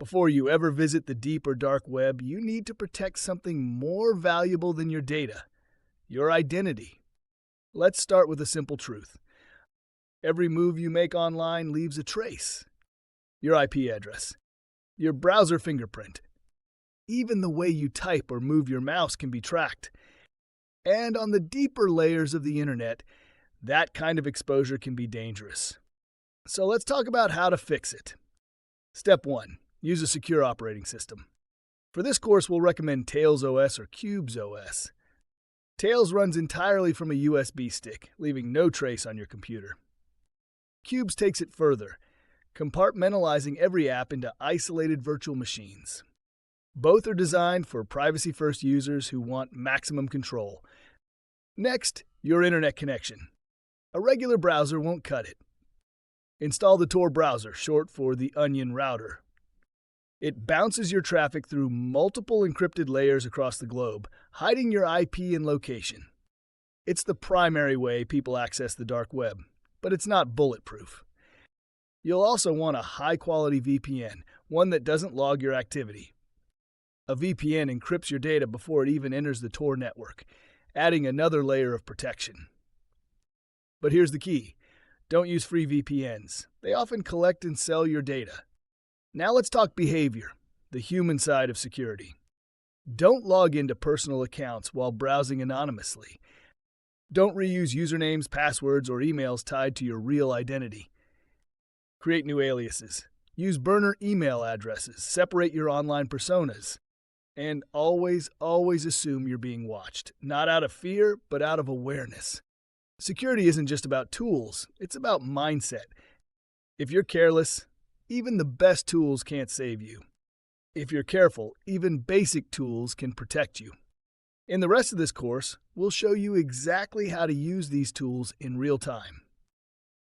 Before you ever visit the deep or dark web, you need to protect something more valuable than your data: your identity. Let's start with a simple truth. Every move you make online leaves a trace. Your IP address, your browser fingerprint, even the way you type or move your mouse can be tracked. And on the deeper layers of the internet, that kind of exposure can be dangerous. So let's talk about how to fix it. Step 1. Use a secure operating system. For this course, we'll recommend Tails OS or Cubes OS. Tails runs entirely from a USB stick, leaving no trace on your computer. Cubes takes it further, compartmentalizing every app into isolated virtual machines. Both are designed for privacy-first users who want maximum control. Next, your internet connection. A regular browser won't cut it. Install the Tor browser, short for the Onion router. It bounces your traffic through multiple encrypted layers across the globe, hiding your IP and location. It's the primary way people access the dark web, but it's not bulletproof. You'll also want a high-quality VPN, one that doesn't log your activity. A VPN encrypts your data before it even enters the Tor network, adding another layer of protection. But here's the key. Don't use free VPNs. They often collect and sell your data. Now let's talk behavior, the human side of security. Don't log into personal accounts while browsing anonymously. Don't reuse usernames, passwords, or emails tied to your real identity. Create new aliases. Use burner email addresses. Separate your online personas. And always assume you're being watched, not out of fear, but out of awareness. Security isn't just about tools, it's about mindset. If you're careless, even the best tools can't save you. If you're careful, even basic tools can protect you. In the rest of this course, we'll show you exactly how to use these tools in real time.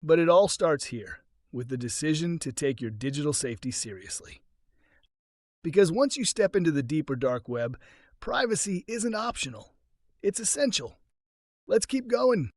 But it all starts here, with the decision to take your digital safety seriously. Because once you step into the deep or dark web, privacy isn't optional. It's essential. Let's keep going.